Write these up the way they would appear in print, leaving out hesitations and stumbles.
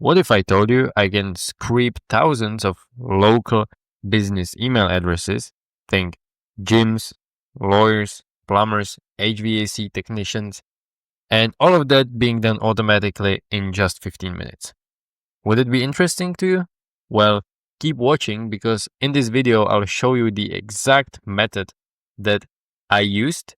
what if I told you I can scrape thousands of local business email addresses? Think gyms, lawyers, plumbers, HVAC technicians, and all of that being done automatically in just 15 minutes. Would it be interesting to you? Well, keep watching, because in this video, I'll show you the exact method that I used,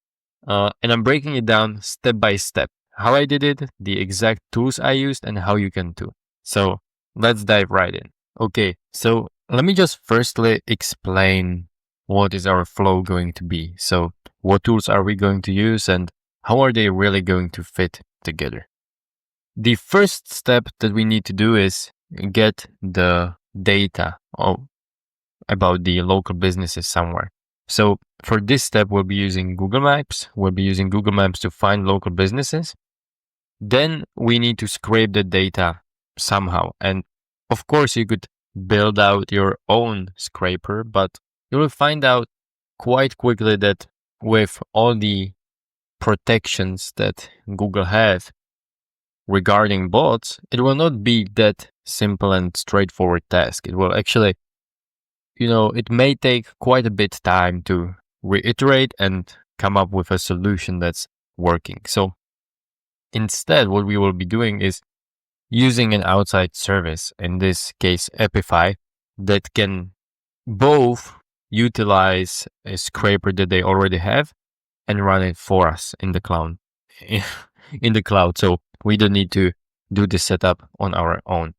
and I'm breaking it down step by step. How I did it, the exact tools I used, and how you can too. So let's dive right in. Okay, so let me just firstly explain what is our flow going to be. So what tools are we going to use, and how are they really going to fit together? The first step that we need to do is get the data about the local businesses somewhere. So for this step, we'll be using Google Maps. We'll be using Google Maps to find local businesses. Then we need to scrape the data somehow. And of course, you could build out your own scraper, but you will find out quite quickly that with all the protections that Google have regarding bots, it will not be that simple and straightforward task. It will actually, it may take quite a bit time to reiterate and come up with a solution that's working. So instead, what we will be doing is using an outside service, in this case, Apify, that can both utilize a scraper that they already have and run it for us in the cloud. In the cloud. So we don't need to do the setup on our own.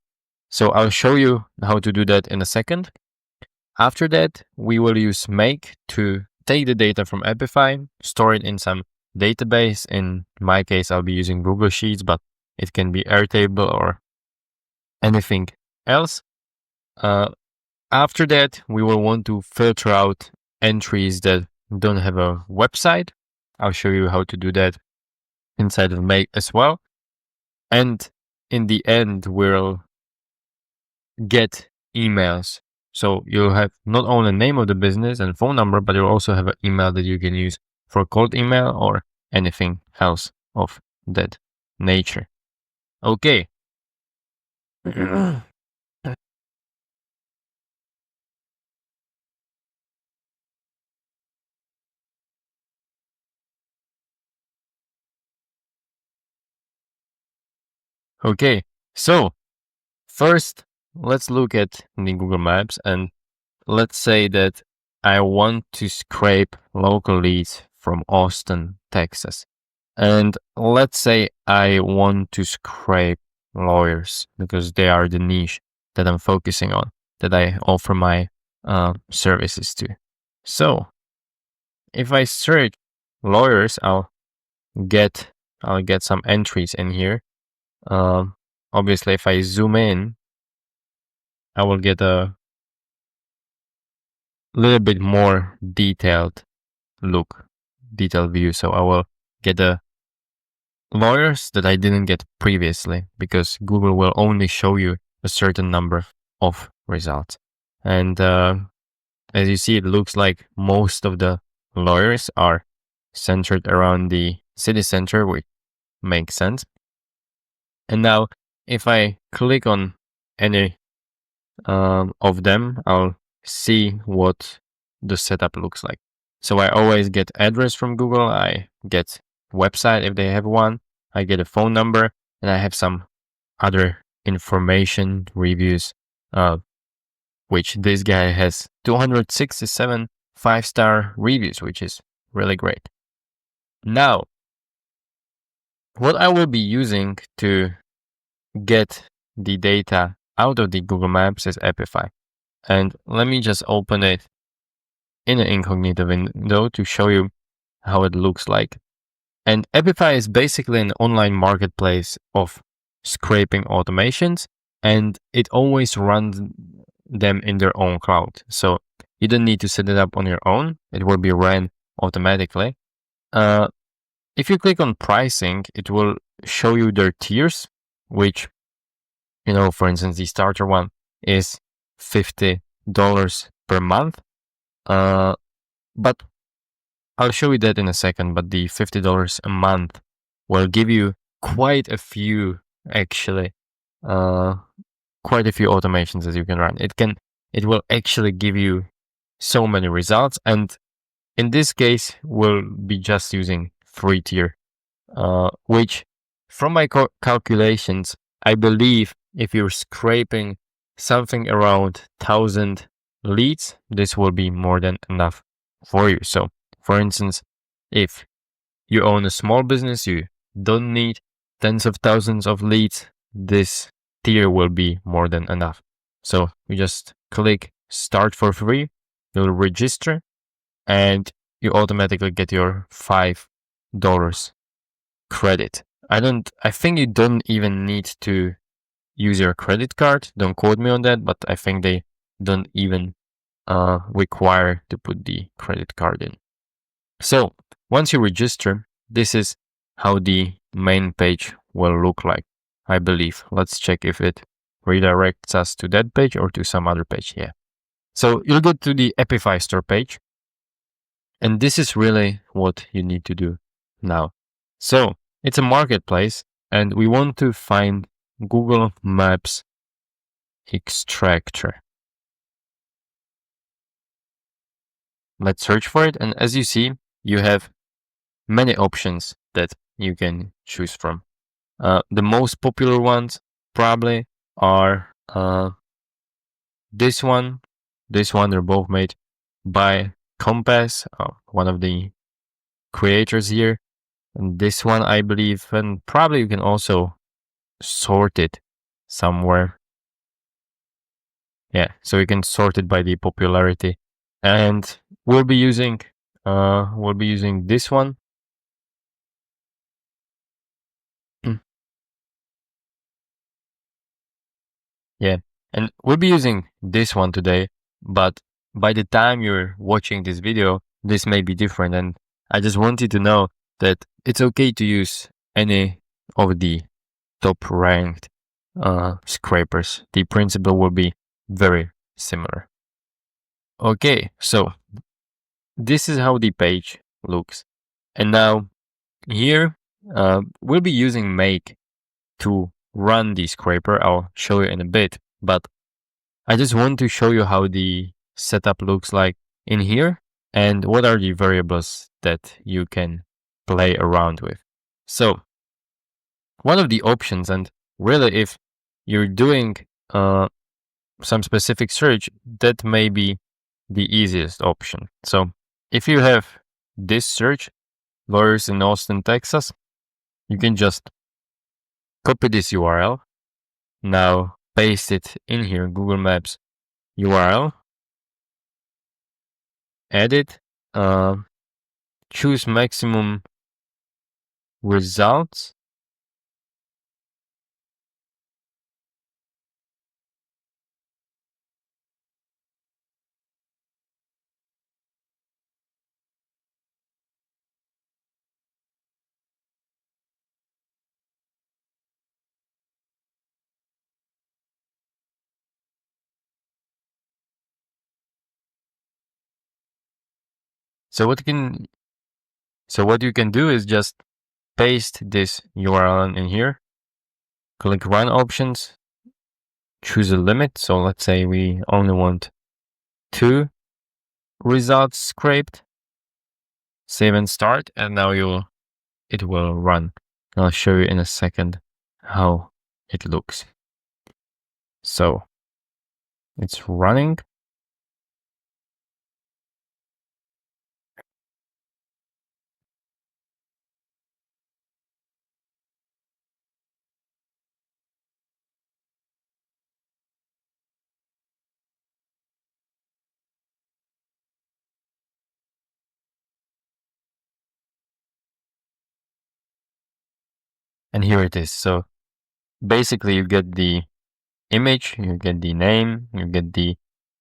So I'll show you how to do that in a second. After that, we will use Make to take the data from Apify, store it in some database. In my case, I'll be using Google Sheets, but it can be Airtable or anything else. After that, we will want to filter out entries that don't have a website. I'll show you how to do that inside of Make as well. And in the end, we'll get emails. So you'll have not only the name of the business and phone number, but you'll also have an email that you can use for cold email or anything else of that nature. Okay. Okay, so first, let's look at the Google Maps, and let's say that I want to scrape local leads from Austin, Texas. And let's say I want to scrape lawyers because they are the niche that I'm focusing on, that I offer my services to. So if I search lawyers, I'll get some entries in here. Obviously, if I zoom in, I will get a little bit more detailed view. So I will get the lawyers that I didn't get previously, because Google will only show you a certain number of results. And as you see, it looks like most of the lawyers are centered around the city center, which makes sense. And now, if I click on any of them, I'll see what the setup looks like. So I always get address from Google, I get website if they have one, I get a phone number, and I have some other information, reviews, which this guy has 267 5-star reviews, which is really great. Now, what I will be using to get the data out of the Google Maps is Apify. And let me just open it in an incognito window to show you how it looks like. And Apify is basically an online marketplace of scraping automations, and it always runs them in their own cloud. So you don't need to set it up on your own. It will be ran automatically. If you click on pricing, it will show you their tiers, which, for instance, the starter one is $50 per month. But I'll show you that in a second. But the $50 a month will give you quite a few, actually, quite a few automations that you can run. It will actually give you so many results. And in this case, we'll be just using 3-tier, which from my calculations, I believe if you're scraping something around 1,000 leads, this will be more than enough for you. So for instance, if you own a small business, you don't need tens of thousands of leads, this tier will be more than enough. So you just click start for free, you'll register, and you automatically get your $5 credit. I think you don't even need to use your credit card. Don't quote me on that, but I think they don't even require to put the credit card in. So once you register, this is how the main page will look like, I believe. Let's check if it redirects us to that page or to some other page. Yeah. So you'll go to the Apify store page. And this is really what you need to do now. So it's a marketplace and we want to find Google Maps extractor. Let's search for it. And as you see, you have many options that you can choose from. The most popular ones probably are this one. They're both made by Compass, one of the creators here. And this one, I believe, and probably you can also sort it somewhere. Yeah, so you can sort it by the popularity. And we'll be using this one. Yeah, and we'll be using this one today, but by the time you're watching this video, this may be different. And I just want you to know that it's okay to use any of the top ranked scrapers. The principle will be very similar. Okay, so this is how the page looks. And now here, we'll be using make to run the scraper. I'll show you in a bit, but I just want to show you how the setup looks like in here and what are the variables that you can play around with. So one of the options, and really if you're doing some specific search, that may be the easiest option. So if you have this search, lawyers in Austin, Texas, you can just copy this URL. Now paste it in here, Google Maps URL, edit, choose maximum results. So what you can do is just paste this URL in here, click run options, choose a limit. So let's say we only want 2 results scraped, save and start, and now it will run. I'll show you in a second how it looks. So it's running. And here it is. So basically you get the image, you get the name, you get the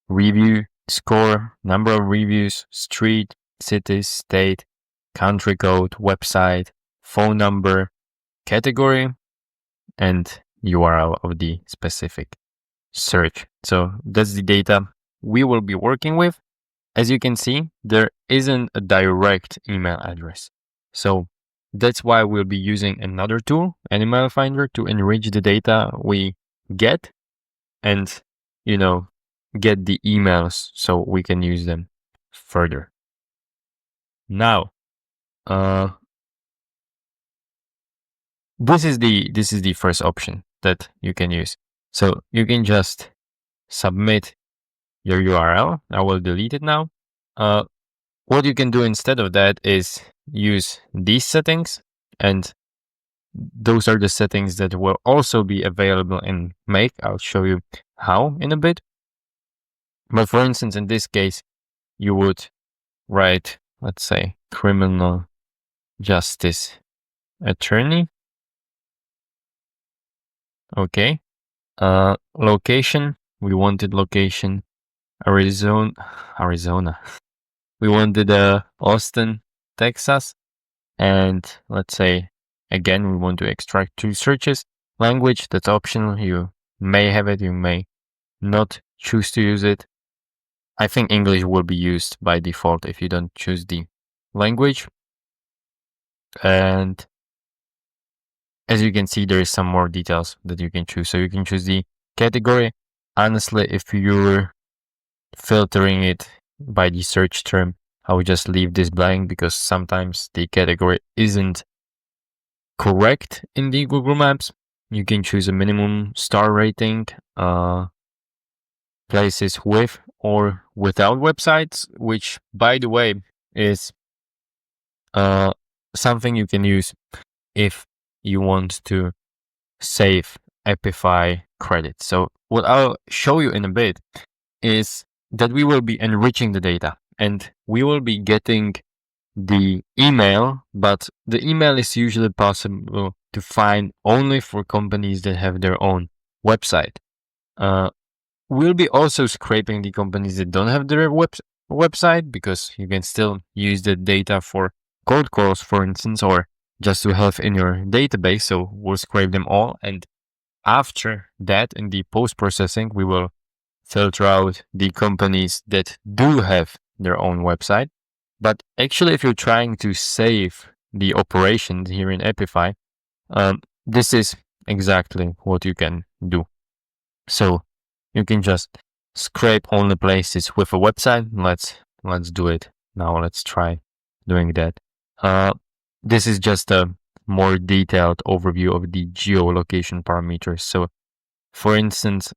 review score, number of reviews, street, city, state, country code, website, phone number, category, and URL of the specific search. So that's the data we will be working with. As you can see, there isn't a direct email address. So that's why we'll be using another tool, Email Finder, to enrich the data. We get and, get the emails so we can use them further. Now, this is the first option that you can use. So you can just submit your URL. I will delete it now. What you can do instead of that is use these settings, and those are the settings that will also be available in Make. I'll show you how in a bit. But for instance, in this case, you would write, let's say, criminal justice attorney. Okay. Location. We wanted location Arizona. We wanted Austin, Texas. And let's say, again, we want to extract 2 searches. Language, that's optional. You may have it, you may not choose to use it. I think English will be used by default if you don't choose the language. And as you can see, there is some more details that you can choose. So you can choose the category. Honestly, if you're filtering it by the search term, I would just leave this blank because sometimes the category isn't correct in the Google Maps. You can choose a minimum star rating, places with or without websites, which, by the way, is something you can use if you want to save Apify credits. So what I'll show you in a bit is that we will be enriching the data and we will be getting the email, but the email is usually possible to find only for companies that have their own website. We'll be also scraping the companies that don't have their website because you can still use the data for cold calls, for instance, or just to have in your database. So we'll scrape them all. And after that, in the post-processing, we will filter out the companies that do have their own website. But actually, if you're trying to save the operations here in Apify, this is exactly what you can do. So you can just scrape only places with a website. Let's do it now. Let's try doing that. This is just a more detailed overview of the geolocation parameters. So, for instance,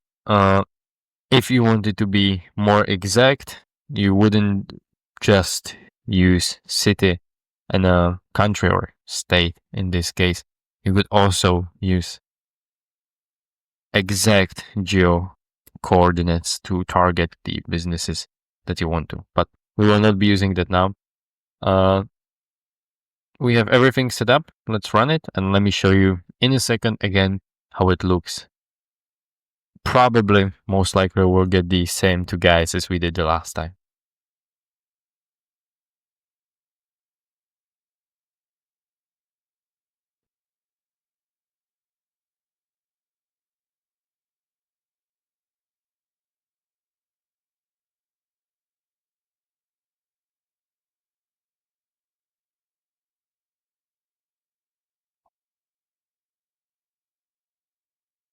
if you wanted to be more exact, you wouldn't just use city and a country or state in this case. You could also use exact geo coordinates to target the businesses that you want to. But we will not be using that now. We have everything set up. Let's run it and let me show you in a second again how it looks. Probably, most likely, we'll get the same 2 guys as we did the last time.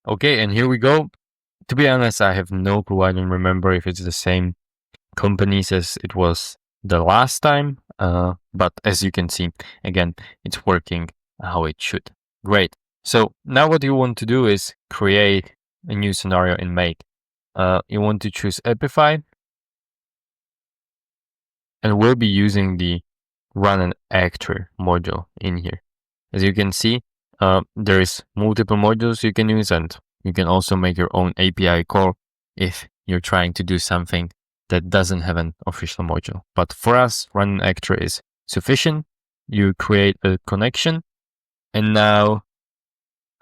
Okay, and here we go. To be honest, I have no clue. I don't remember if it's the same companies as it was the last time. But as you can see, again, it's working how it should. Great. So now what you want to do is create a new scenario in Make. You want to choose Apify, and we'll be using the run an actor module in here. As you can see, there is multiple modules you can use, and you can also make your own API call if you're trying to do something that doesn't have an official module. But for us, run an actor is sufficient. You create a connection, and now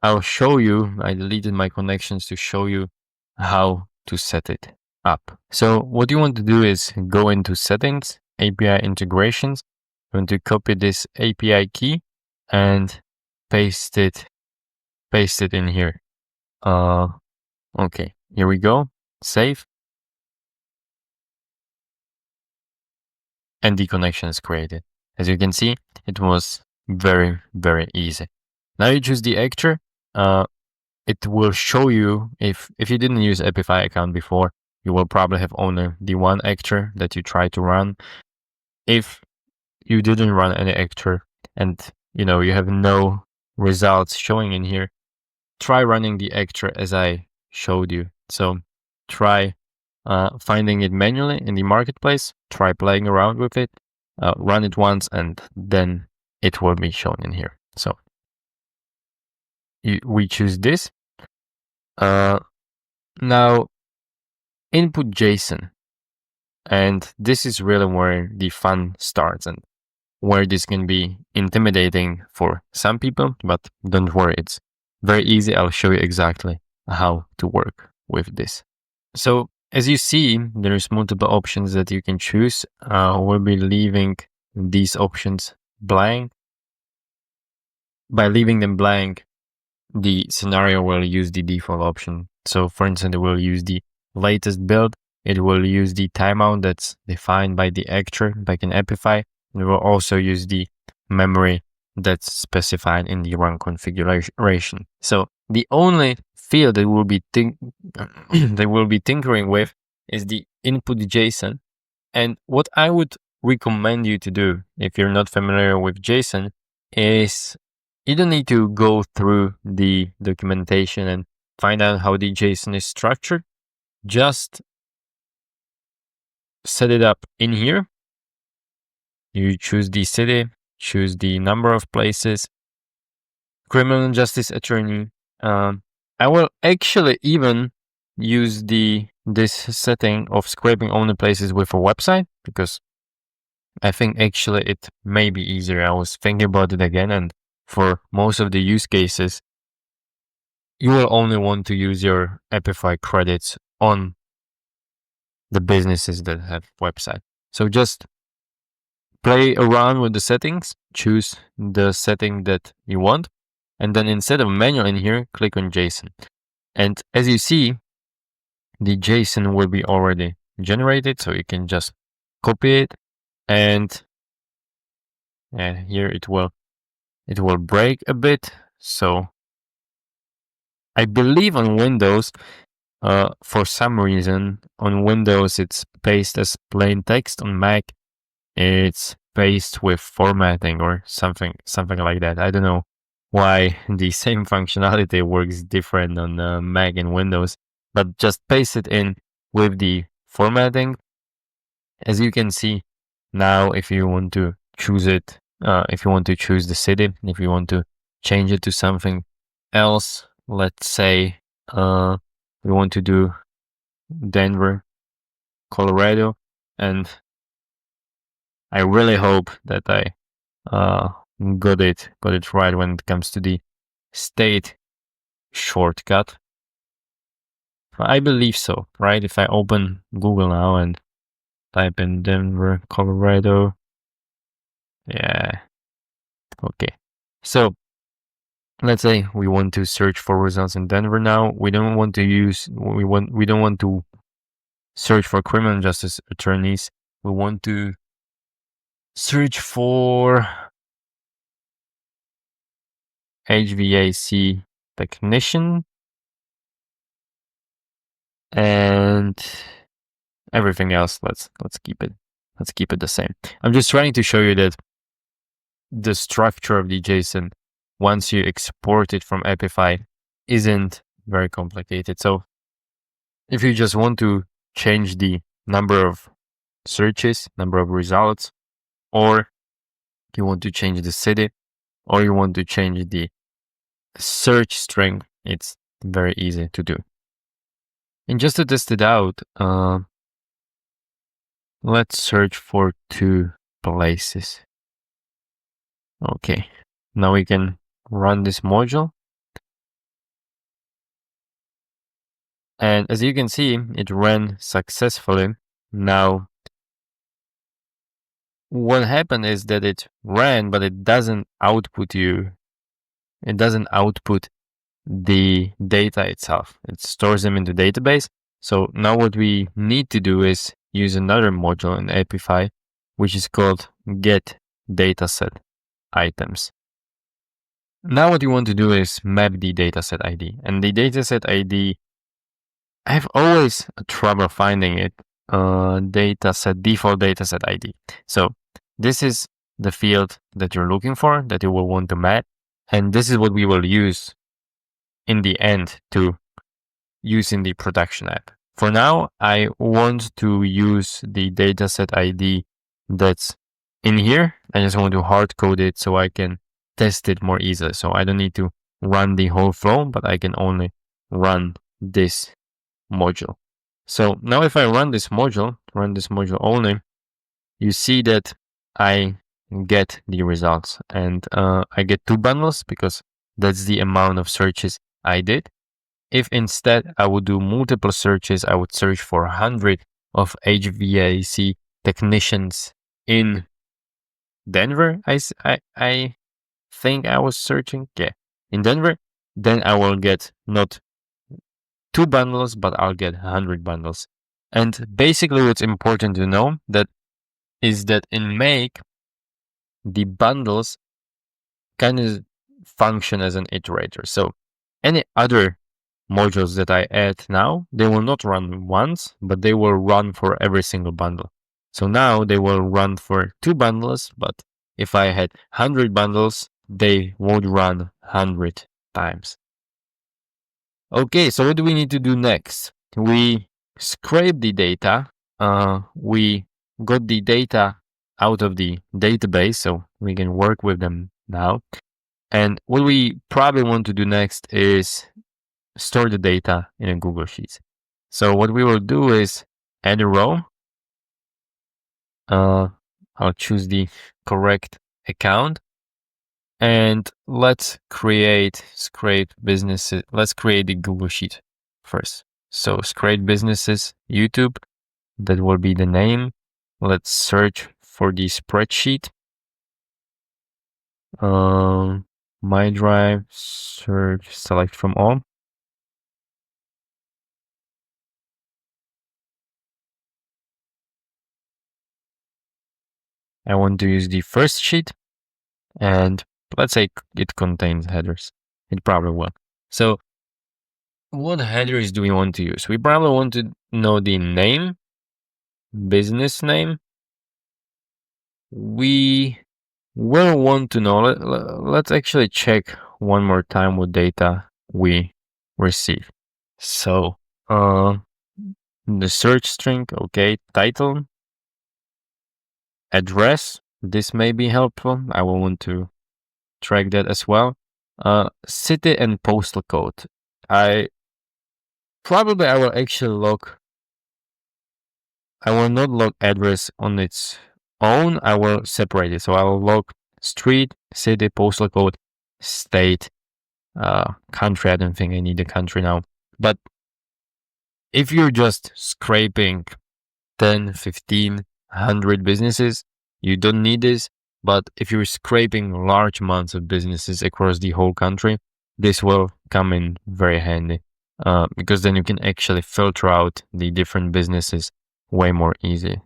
I'll show you. I deleted my connections to show you how to set it up. So what you want to do is go into settings, API integrations. You want to copy this API key and paste it in here. Okay, here we go. Save. And the connection is created. As you can see, it was very, very easy. Now you choose the actor. it will show you if you didn't use Apify account before, you will probably have only the one actor that you try to run. If you didn't run any actor and you have no results showing in here, try running the actor as I showed you. So try finding it manually in the marketplace, try playing around with it, run it once, and then it will be shown in here. So we choose this. Now input JSON, and this is really where the fun starts and where this can be intimidating for some people, but don't worry, it's very easy. I'll show you exactly how to work with this. So as you see, there's multiple options that you can choose. We'll be leaving these options blank. By leaving them blank, the scenario will use the default option. So for instance, it will use the latest build. It will use the timeout that's defined by the actor back in Apify. It will also use the memory that's specified in the run configuration. So the only field that we'll be tinkering with is the input JSON. And what I would recommend you to do, if you're not familiar with JSON, is you don't need to go through the documentation and find out how the JSON is structured. Just set it up in here. You choose the city, choose the number of places, criminal justice attorney. I will actually even use this setting of scraping only places with a website, because I think actually it may be easier. I was thinking about it again, and for most of the use cases, you will only want to use your Apify credits on the businesses that have website. So just play around with the settings, choose the setting that you want, and then instead of manual in here, click on JSON. And as you see, the JSON will be already generated, so you can just copy it, and here it will break a bit. So I believe on Windows, for some reason, on Windows it's pasted as plain text. On Mac, it's pasted with formatting or something like that. I don't know why the same functionality works different on Mac and Windows, but just paste it in with the formatting. As you can see now, if you want to choose it, if you want to choose the city, if you want to change it to something else, let's say we want to do Denver, Colorado, and I really hope that I got it right when it comes to the state shortcut. I believe so, right? If I open Google now and type in Denver, Colorado, yeah, okay. So let's say we want to search for results in Denver now. We don't want to search for criminal justice attorneys. We want to search for HVAC technician and everything else. Let's keep it the same. I'm just trying to show you that the structure of the JSON, once you export it from Apify, isn't very complicated. So if you just want to change the number of searches, number of results, or you want to change the city, or you want to change the search string, it's very easy to do. And just to test it out, let's search for 2 places. Okay, now we can run this module. And as you can see, it ran successfully. Now, what happened is that it ran, but it doesn't output the data itself. It stores them in the database. So now what we need to do is use another module in Apify, which is called get dataset items. Now what you want to do is map the dataset ID. And the dataset ID, I have always trouble finding it. Default dataset ID. So this is the field that you're looking for, that you will want to map. And this is what we will use in the end to use in the production app. For now, I want to use the dataset ID that's in here. I just want to hard code it so I can test it more easily. So I don't need to run the whole flow, but I can only run this module. So now if I run this module only, you see that I get the results, and I get 2 bundles because that's the amount of searches I did. If instead I would do multiple searches, I would search for 100 of HVAC technicians in Denver. I think I was searching, in Denver. Then I will get not 2 bundles, but I'll get 100 bundles. And basically what's important to know is that in Make, the bundles kind of function as an iterator. So any other modules that I add now, they will not run once, but they will run for every single bundle. So now they will run for 2 bundles, but if I had 100 bundles, they would run 100 times. Okay, so what do we need to do next? We scrape the data. We got the data out of the database, so we can work with them now. And what we probably want to do next is store the data in a Google Sheets. So what we will do is add a row. I'll choose the correct account, and let's create scrape businesses. Let's create the Google Sheet first. So scrape businesses, YouTube, that will be the name. Let's search for the spreadsheet. My drive, search, select from all. I want to use the first sheet, and let's say it contains headers. It probably will. So what headers do we want to use? We probably want to know the name, business name. We will want to know, let's actually check one more time what data we receive. So the search string, okay, title, address, this may be helpful. I will want to track that as well. City and postal code. I will actually log. I will not log address on its own. I will separate it. So I will log street, city, postal code, state, country. I don't think I need the country now. But if you're just scraping 10, 15, 100 businesses, you don't need this. But if you're scraping large amounts of businesses across the whole country, this will come in very handy, because then you can actually filter out the different businesses way more easily.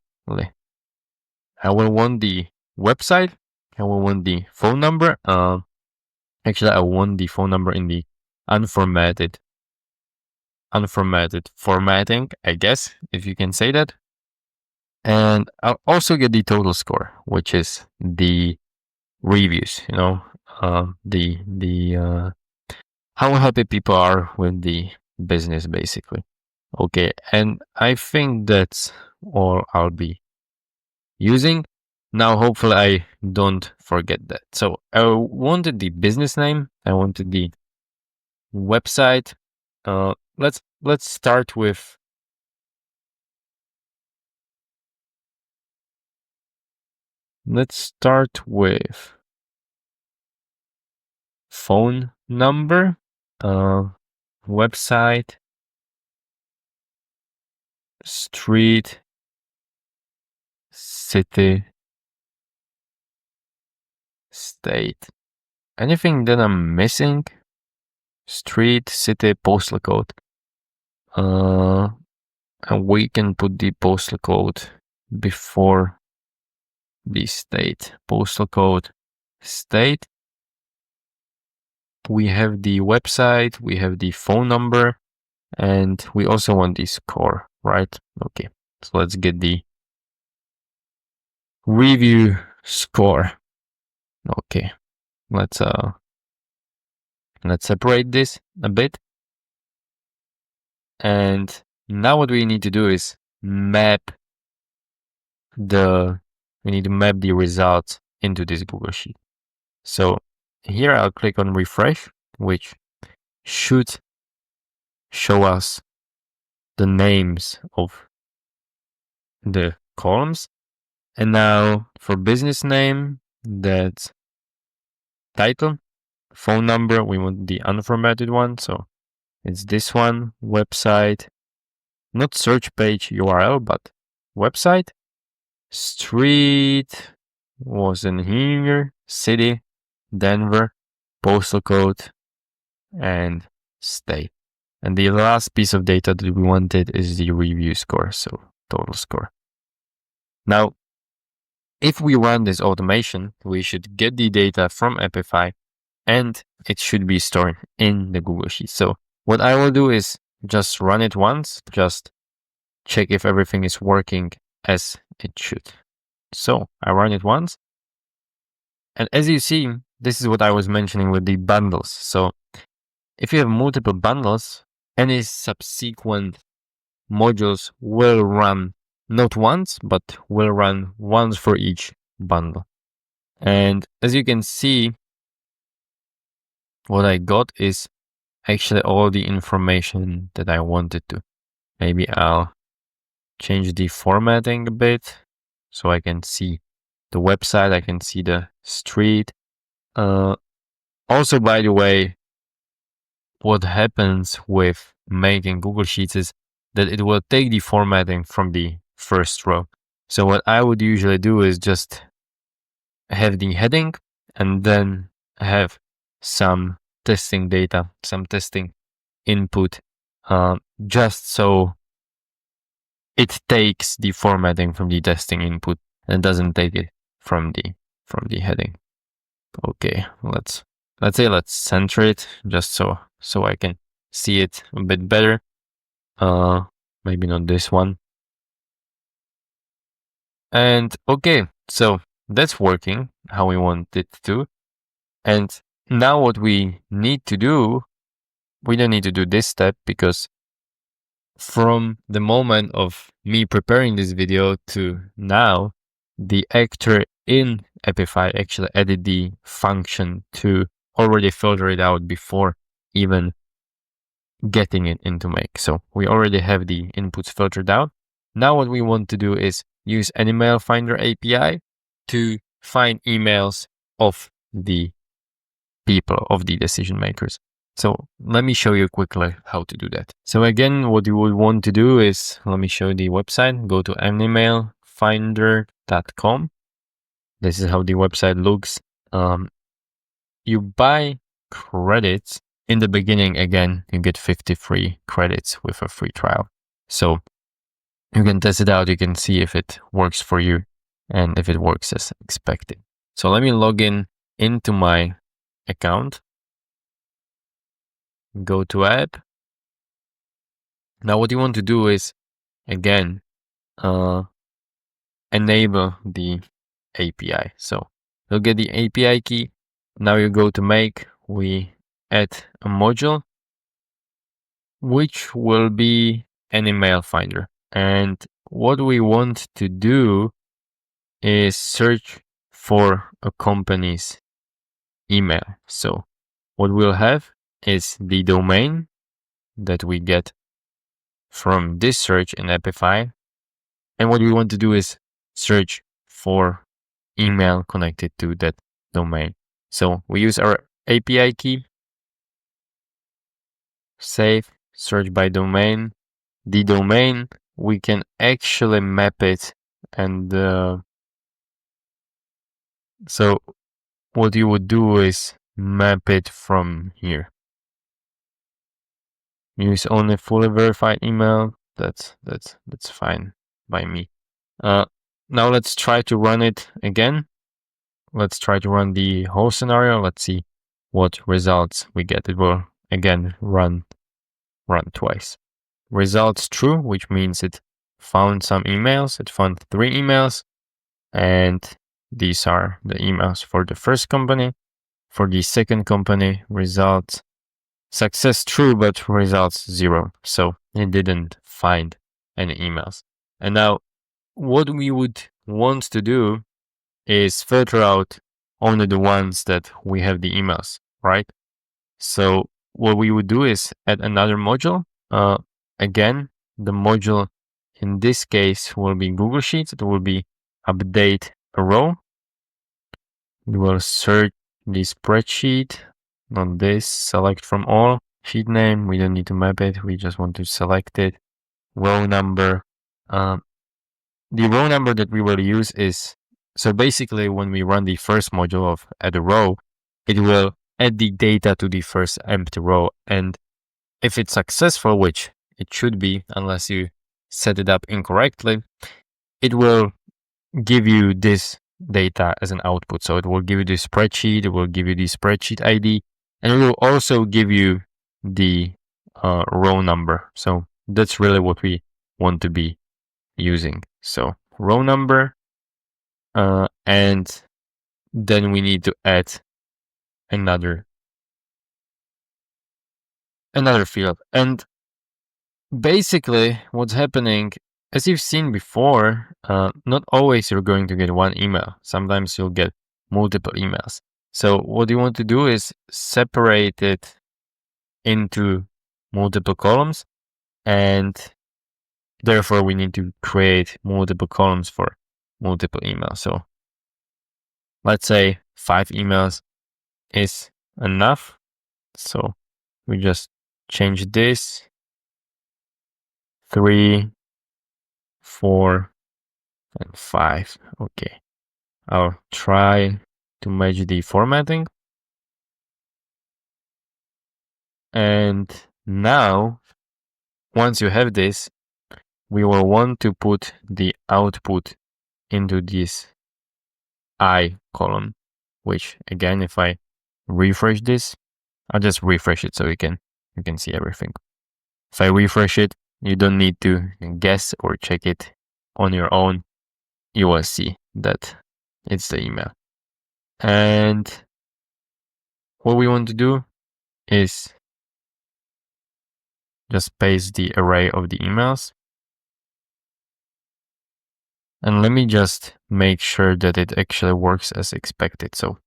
I will want the website. I will want the phone number. Actually, I want the phone number in the unformatted formatting, I guess, if you can say that. And I'll also get the total score, which is the reviews, how happy people are with the business, basically. Okay, and I think that's all I'll be using. Now, hopefully I don't forget that. So I wanted the business name. I wanted the website. Let's start with phone number, website, street, city, state. Anything that I'm missing? Street, city, postal code. And we can put the postal code before the state. Postal code, state. we have the website, we have the phone number, and we also want the score, right? Okay, so let's get the review score. Okay, let's separate this a bit. And now what we need to do is we need to map the results into this Google Sheet. So here I'll click on refresh, which should show us the names of the columns. And now for business name, that's title, phone number, we want the unformatted one. So it's this one, website, not search page URL, but website. Street was in here, city, Denver, postal code, and state. And the last piece of data that we wanted is the review score, so total score. Now, if we run this automation, we should get the data from Apify and it should be stored in the Google Sheet. So what I will do is just run it once, just check if everything is working as it should. So I run it once. And as you see, this is what I was mentioning with the bundles. So if you have multiple bundles, any subsequent modules will run not once, but will run once for each bundle. And as you can see, what I got is actually all the information that I wanted to. Maybe I'll change the formatting a bit so I can see the website, I can see the street. Also, by the way, what happens with making Google Sheets is that it will take the formatting from the first row. So what I would usually do is just have the heading and then have some testing data, some testing input, just so it takes the formatting from the testing input and doesn't take it from the heading. Okay, let's center it just so I can see it a bit better. Maybe not this one. And okay, so that's working how we want it to. And now what we need to do, we don't need to do this step because from the moment of me preparing this video to now, the actor in Apify actually added the function to already filter it out before even getting it into Make. So we already have the inputs filtered out. Now what we want to do is use an email finder API to find emails of the people, of the decision makers. So let me show you quickly how to do that. So again, what you would want to do is, let me show you the website, go to animailfinder.com. This is how the website looks. You buy credits in the beginning. Again, you get 53 credits with a free trial. So you can test it out. You can see if it works for you and if it works as expected. So let me log in into my account. Go to app. Now what you want to do is, again, enable the API. So you'll get the API key. Now you go to Make, we add a module, which will be an email finder. And what we want to do is search for a company's email. So what we'll have is the domain that we get from this search in Apify. And what we want to do is search for email connected to that domain. So we use our API key, save, search by domain. The domain, we can actually map it. And so what you would do is map it from here. Use only fully verified email. That's fine by me. Now let's try to run it again. Let's try to run the whole scenario. Let's see what results we get. It will again run twice. Results true, which means it found some emails. It found 3 emails, and these are the emails for the first company. For the second company, results success true, but results 0. So it didn't find any emails. And now what we would want to do is filter out only the ones that we have the emails, right? So what we would do is add another module. Again, the module in this case will be Google Sheets. It will be update a row. We will search the spreadsheet, not this, select from all, sheet name. We don't need to map it. We just want to select it. Row number. The row number that we will use is, so basically when we run the first module of add a row, it will add the data to the first empty row. And if it's successful, which it should be, unless you set it up incorrectly, it will give you this data as an output. So it will give you the spreadsheet, it will give you the spreadsheet ID, and it will also give you the row number. So that's really what we want to be using. So row number, and then we need to add another field. And basically what's happening, as you've seen before, not always you're going to get one email. Sometimes you'll get multiple emails. So what you want to do is separate it into multiple columns, and therefore we need to create multiple columns for multiple emails. So let's say 5 emails is enough. So we just change this 3, 4, and 5. Okay. I'll try to match the formatting. And now, once you have this, we will want to put the output into this I column, which again, if I refresh this, I'll just refresh it so you can see everything. If I refresh it, you don't need to guess or check it on your own. You will see that it's the email. And what we want to do is just paste the array of the emails. And let me just make sure that it actually works as expected. So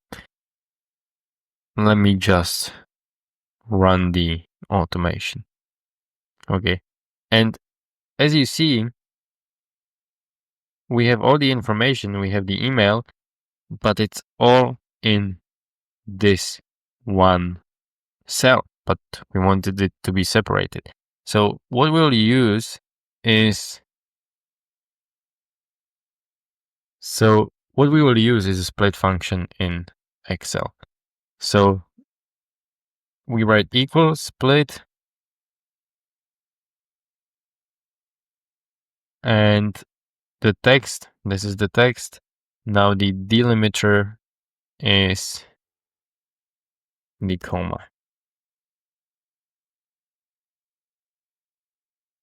let me just run the automation. Okay. And as you see, we have all the information, we have the email, but it's all in this one cell, but we wanted it to be separated. So what we'll use is, a split function in Excel. So we write equal split, and the text, this is the text. Now the delimiter is the comma.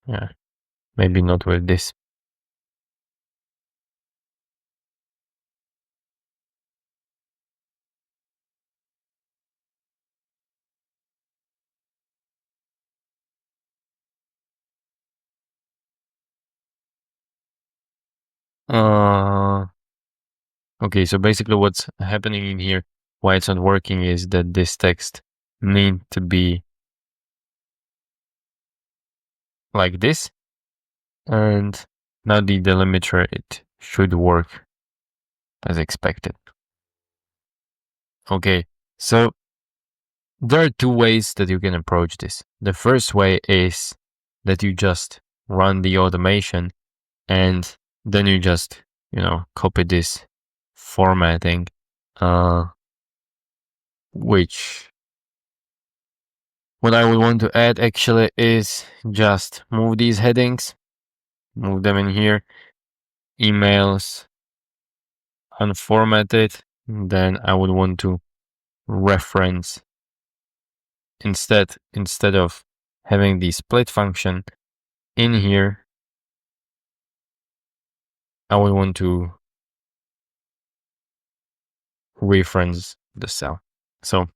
Yeah, maybe not with this. Okay, so basically what's happening in here, why it's not working, is that this text need to be like this. And now the delimiter, it should work as expected. Okay, so there are 2 ways that you can approach this. The first way is that you just run the automation, and then you just, copy this formatting, which what I would want to add actually is just move these headings, move them in here, emails, unformatted. Then I would want to reference instead of having the split function in here, I would want to reference the cell. So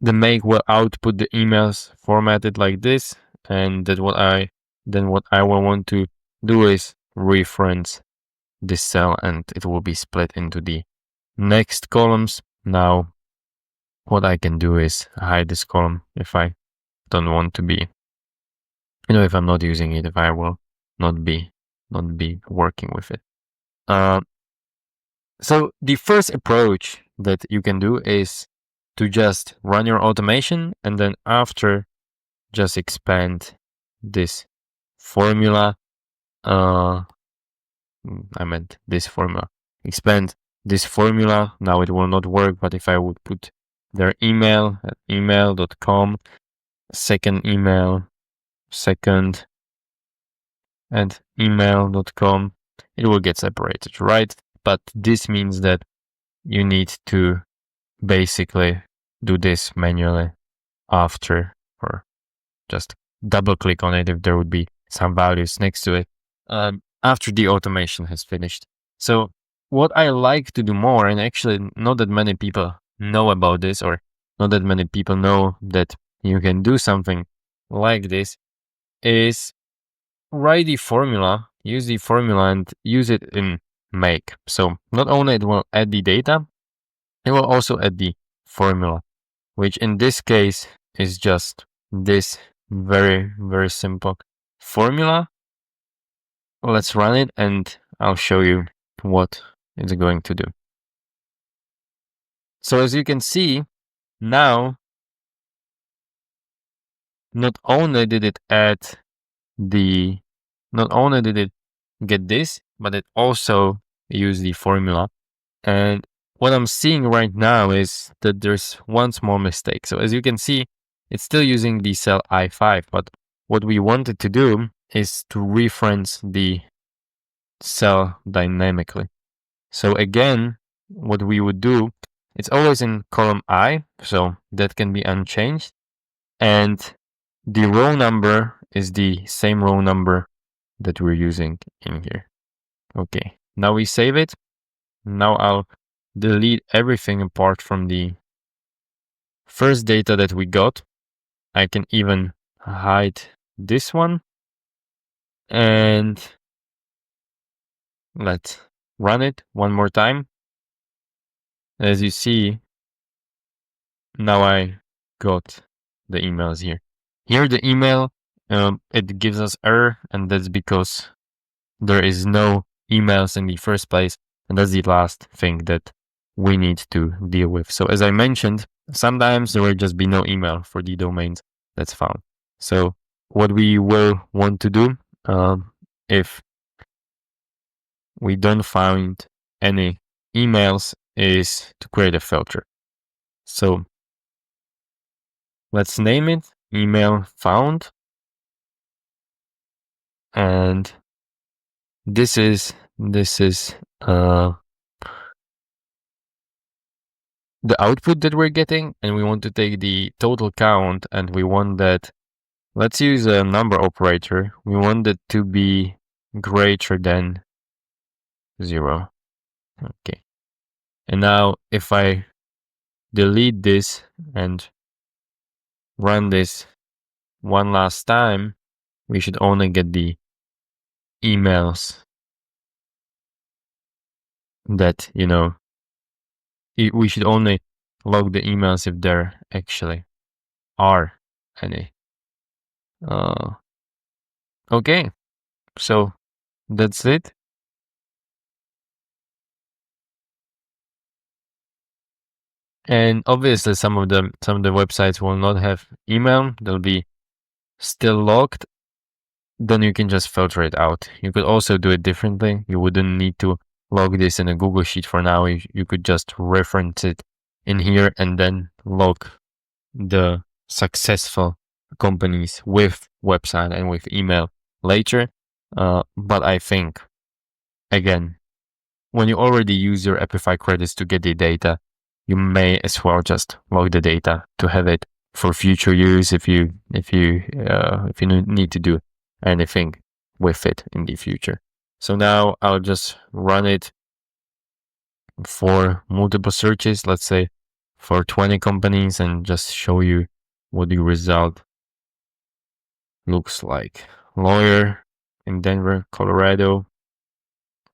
the make will output the emails formatted like this, and that what I will want to do is reference this cell, and it will be split into the next columns. Now, what I can do is hide this column if I don't want to be, if I'm not using it, if I will not be working with it. So the first approach that you can do is to just run your automation, and then after just expand this formula. I meant this formula. Expand this formula. Now it will not work, but if I would put their email at email.com, second email, second at email.com, it will get separated, right? But this means that you need to basically do this manually after, or just double click on it if there would be some values next to it after the automation has finished. So what I like to do more, and actually not that many people know about this, or not that many people know that you can do something like this, is write the formula, use the formula and use it in make. So not only it will add the data, it will also add the formula, which in this case is just this very, very simple formula. Let's run it and I'll show you what it's going to do. So as you can see, now, not only did it get this, but it also used the formula. And what I'm seeing right now is that there's one small mistake. So as you can see, it's still using the cell I5, but what we wanted to do is to reference the cell dynamically. So again, what we would do, it's always in column I, so that can be unchanged. And the row number is the same row number that we're using in here. Okay, now we save it. Now I'll delete everything apart from the first data that we got. I can even hide this one. And let's run it one more time. As you see, now I got the emails here. Here the email, it gives us error, and that's because there is no emails in the first place, and that's the last thing that we need to deal with. So as I mentioned, sometimes there will just be no email for the domains that's found. So what we will want to do, if we don't find any emails, is to create a filter. So let's name it email found. And this is the output that we're getting, and we want to take the total count, and we want that, let's use a number operator. We want it to be greater than 0. Okay. And now if I delete this and run this one last time, we should only get the emails that, we should only log the emails if there actually are any. Okay, so that's it. And obviously some of the websites will not have email, they'll be still logged. Then you can just filter it out. You could also do it differently. You wouldn't need to log this in a Google Sheet for now. You could just reference it in here and then log the successful companies with website and with email later. But I think, again, when you already use your Apify credits to get the data, you may as well just log the data to have it for future use if you need to do anything with it in the future. So now I'll just run it for multiple searches, let's say for 20 companies, and just show you what the result looks like. Lawyer in Denver, Colorado.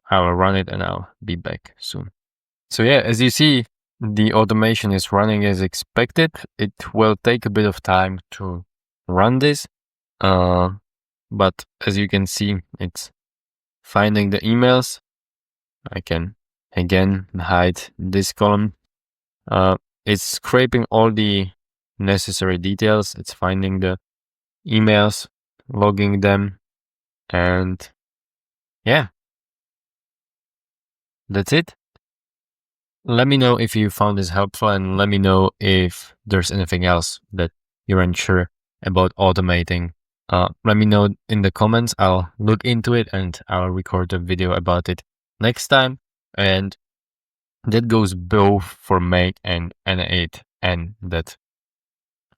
I'll run it and I'll be back soon. So yeah, as you see, the automation is running as expected. It will take a bit of time to run this, but as you can see, it's finding the emails. I can again hide this column. It's scraping all the necessary details. It's finding the emails, logging them, and yeah, that's it. Let me know if you found this helpful, and let me know if there's anything else that you're unsure about automating. Let me know in the comments. I'll look into it and I'll record a video about it next time. And that goes both for Make and N8, and that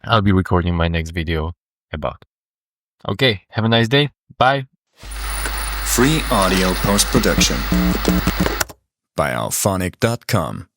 I'll be recording my next video about. Okay, have a nice day. Bye. Free audio post-production by alphonic.com.